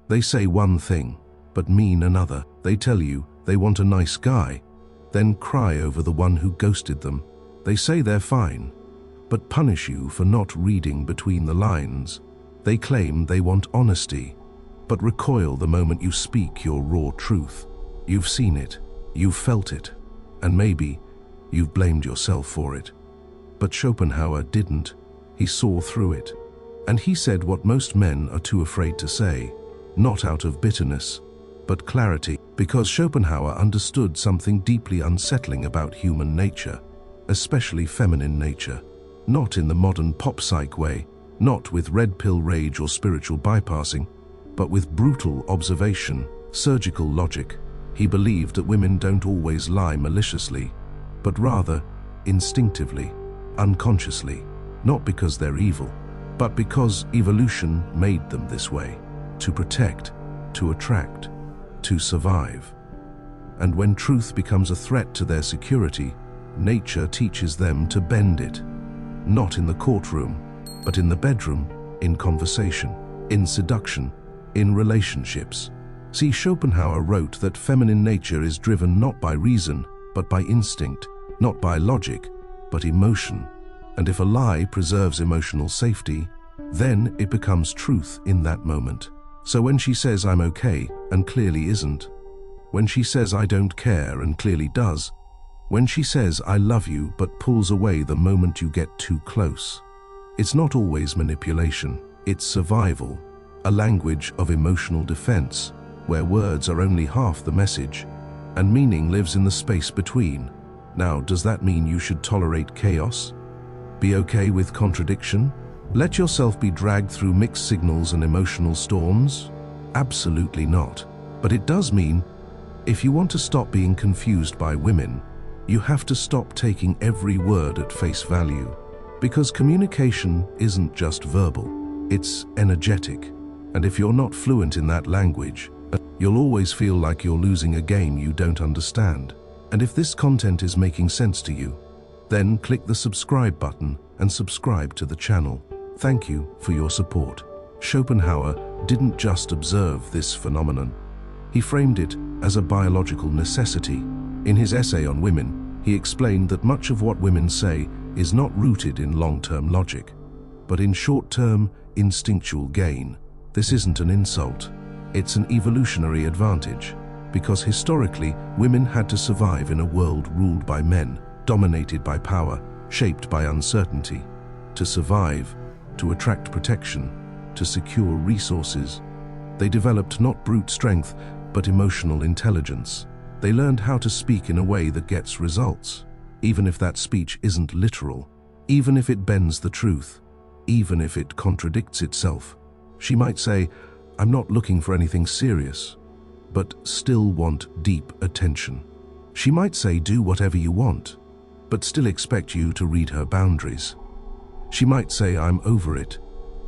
They say one thing, but mean another. They tell you they want a nice guy, then cry over the one who ghosted them. They say they're fine, but punish you for not reading between the lines. They claim they want honesty, but recoil the moment you speak your raw truth. You've seen it, you've felt it, and maybe you've blamed yourself for it. But Schopenhauer didn't. He saw through it. And he said what most men are too afraid to say, not out of bitterness, but clarity, because Schopenhauer understood something deeply unsettling about human nature, especially feminine nature. Not in the modern pop-psych way, not with red pill rage or spiritual bypassing, but with brutal observation, surgical logic. He believed that women don't always lie maliciously, but rather instinctively, unconsciously, not because they're evil, but because evolution made them this way, to protect, to attract, to survive. And when truth becomes a threat to their security, nature teaches them to bend it, not in the courtroom, but in the bedroom, in conversation, in seduction, in relationships. See, Schopenhauer wrote that feminine nature is driven not by reason, but by instinct, not by logic, but emotion. And if a lie preserves emotional safety, then it becomes truth in that moment. So when she says I'm okay and clearly isn't, when she says I don't care and clearly does, when she says I love you but pulls away the moment you get too close, it's not always manipulation, it's survival, a language of emotional defense, where words are only half the message, and meaning lives in the space between. Now, does that mean you should tolerate chaos? Be okay with contradiction? Let yourself be dragged through mixed signals and emotional storms? Absolutely not. But it does mean, if you want to stop being confused by women, you have to stop taking every word at face value. Because communication isn't just verbal, it's energetic. And if you're not fluent in that language, you'll always feel like you're losing a game you don't understand. And if this content is making sense to you, then click the subscribe button and subscribe to the channel. Thank you for your support. Schopenhauer didn't just observe this phenomenon. He framed it as a biological necessity. In his essay on women, he explained that much of what women say is not rooted in long-term logic, but in short-term instinctual gain. This isn't an insult. It's an evolutionary advantage, because historically, women had to survive in a world ruled by men, dominated by power, shaped by uncertainty. To survive, to attract protection, to secure resources, they developed not brute strength, but emotional intelligence. They learned how to speak in a way that gets results, even if that speech isn't literal, even if it bends the truth, even if it contradicts itself. She might say, I'm not looking for anything serious, but still want deep attention. She might say, do whatever you want, but still expect you to read her boundaries. She might say, I'm over it,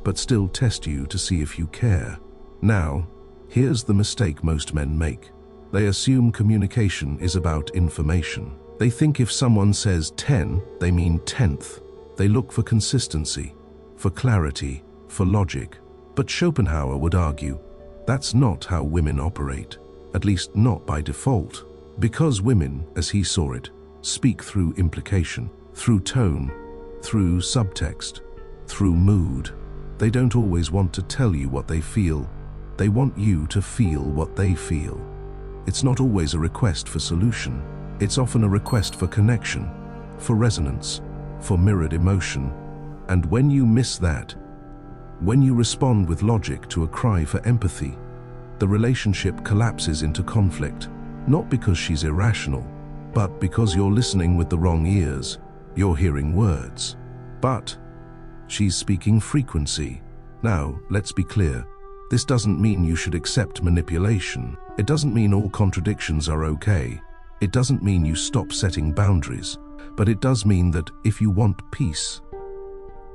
but still test you to see if you care. Now, here's the mistake most men make. They assume communication is about information. They think if someone says 10, they mean 10th. They look for consistency, for clarity, for logic. But Schopenhauer would argue, that's not how women operate, at least not by default. Because women, as he saw it, speak through implication, through tone, through subtext, through mood. They don't always want to tell you what they feel. They want you to feel what they feel. It's not always a request for solution. It's often a request for connection, for resonance, for mirrored emotion. And when you miss that, when you respond with logic to a cry for empathy, the relationship collapses into conflict, not because she's irrational, but because you're listening with the wrong ears. You're hearing words, but she's speaking frequency. Now, let's be clear. This doesn't mean you should accept manipulation. It doesn't mean all contradictions are okay. It doesn't mean you stop setting boundaries. But it does mean that if you want peace,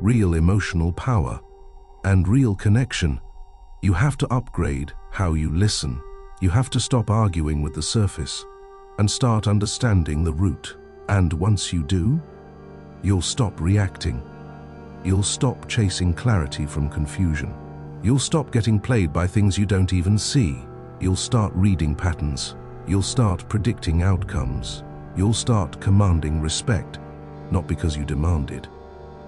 real emotional power, and real connection, you have to upgrade how you listen. You have to stop arguing with the surface and start understanding the root. And once you do, you'll stop reacting. You'll stop chasing clarity from confusion. You'll stop getting played by things you don't even see. You'll start reading patterns. You'll start predicting outcomes. You'll start commanding respect, not because you demand it,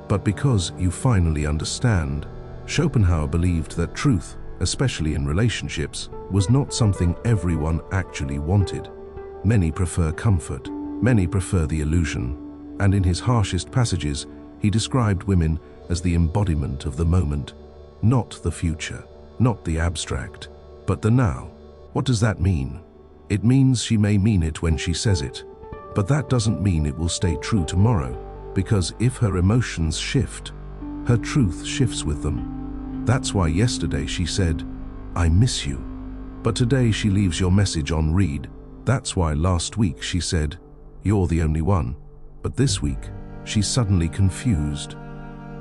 but because you finally understand. Schopenhauer believed that truth, especially in relationships, was not something everyone actually wanted. Many prefer comfort. Many prefer the illusion. And in his harshest passages, he described women as the embodiment of the moment, not the future, not the abstract, but the now. What does that mean? It means she may mean it when she says it, but that doesn't mean it will stay true tomorrow, because if her emotions shift, her truth shifts with them. That's why yesterday she said, "I miss you," but today she leaves your message on read. That's why last week she said, "You're the only one," but this week she's suddenly confused.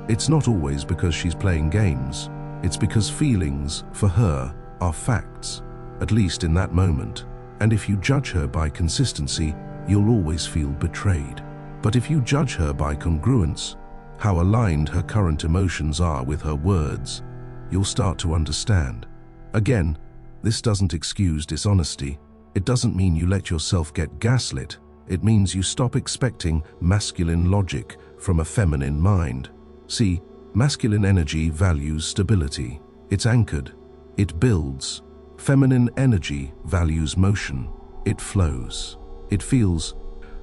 It's not always because she's playing games. It's because feelings, for her, are facts, at least in that moment. And if you judge her by consistency, you'll always feel betrayed. But if you judge her by congruence, how aligned her current emotions are with her words, you'll start to understand. Again, this doesn't excuse dishonesty. It doesn't mean you let yourself get gaslit. It means you stop expecting masculine logic from a feminine mind. See, masculine energy values stability. It's anchored. It builds. Feminine energy values motion. It flows. It feels.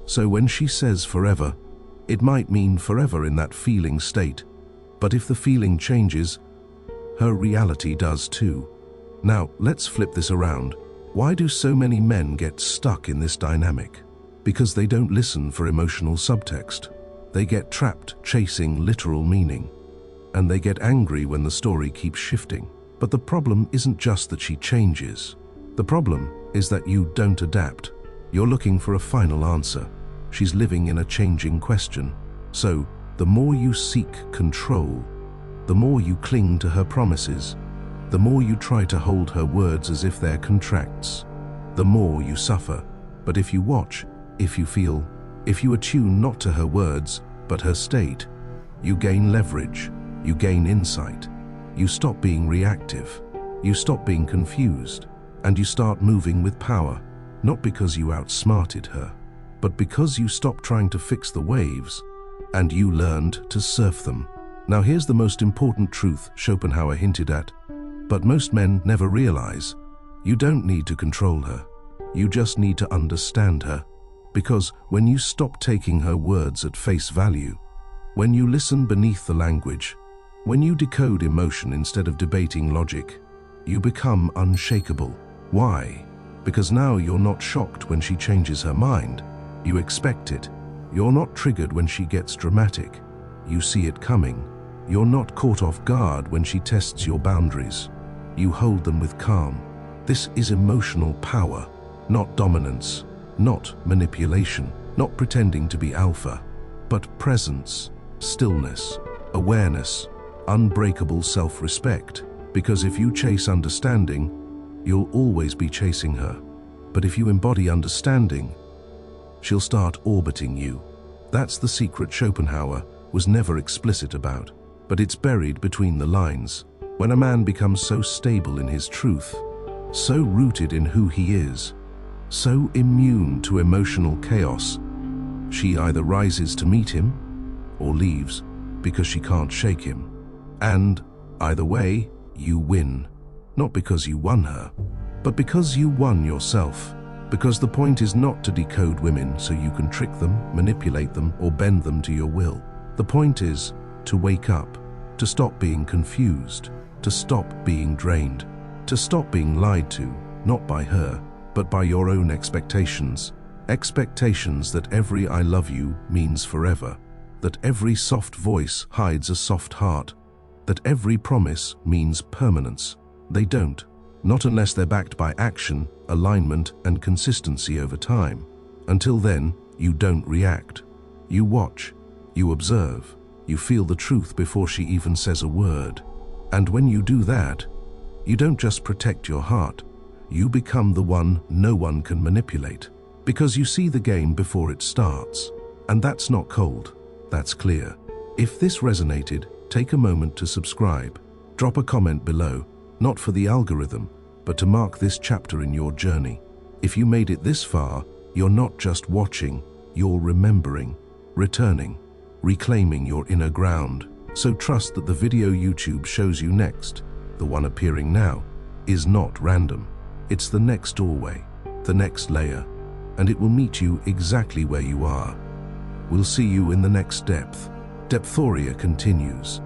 So when she says forever, it might mean forever in that feeling state. But if the feeling changes, her reality does too. Now, let's flip this around. Why do so many men get stuck in this dynamic? Because they don't listen for emotional subtext. They get trapped chasing literal meaning. And they get angry when the story keeps shifting. But the problem isn't just that she changes. The problem is that you don't adapt. You're looking for a final answer. She's living in a changing question. So, the more you seek control, the more you cling to her promises, the more you try to hold her words as if they're contracts, the more you suffer. But if you watch, if you feel, if you attune not to her words, but her state, you gain leverage, you gain insight, you stop being reactive, you stop being confused, and you start moving with power, not because you outsmarted her, but because you stopped trying to fix the waves, and you learned to surf them. Now here's the most important truth Schopenhauer hinted at, but most men never realize. You don't need to control her. You just need to understand her. Because when you stop taking her words at face value, when you listen beneath the language, when you decode emotion instead of debating logic, you become unshakable. Why? Because now you're not shocked when she changes her mind. You expect it. You're not triggered when she gets dramatic. You see it coming. You're not caught off guard when she tests your boundaries. You hold them with calm. This is emotional power, not dominance, not manipulation, not pretending to be alpha, but presence, stillness, awareness, unbreakable self-respect. Because if you chase understanding, you'll always be chasing her. But if you embody understanding, she'll start orbiting you. That's the secret Schopenhauer was never explicit about, but it's buried between the lines. When a man becomes so stable in his truth, so rooted in who he is, so immune to emotional chaos, she either rises to meet him or leaves because she can't shake him. And either way, you win. Not because you won her, but because you won yourself. Because the point is not to decode women so you can trick them, manipulate them, or bend them to your will. The point is to wake up, to stop being confused, to stop being drained, to stop being lied to, not by her, but by your own expectations. Expectations that every "I love you" means forever, that every soft voice hides a soft heart, that every promise means permanence. They don't. Not unless they're backed by action, alignment, and consistency over time. Until then, you don't react. You watch, you observe, you feel the truth before she even says a word. And when you do that, you don't just protect your heart, you become the one no one can manipulate. Because you see the game before it starts. And that's not cold, that's clear. If this resonated, take a moment to subscribe. Drop a comment below, not for the algorithm, but to mark this chapter in your journey. If you made it this far, you're not just watching, you're remembering, returning, reclaiming your inner ground. So trust that the video YouTube shows you next, the one appearing now, is not random. It's the next doorway, the next layer, and it will meet you exactly where you are. We'll see you in the next depth. Depthoria continues.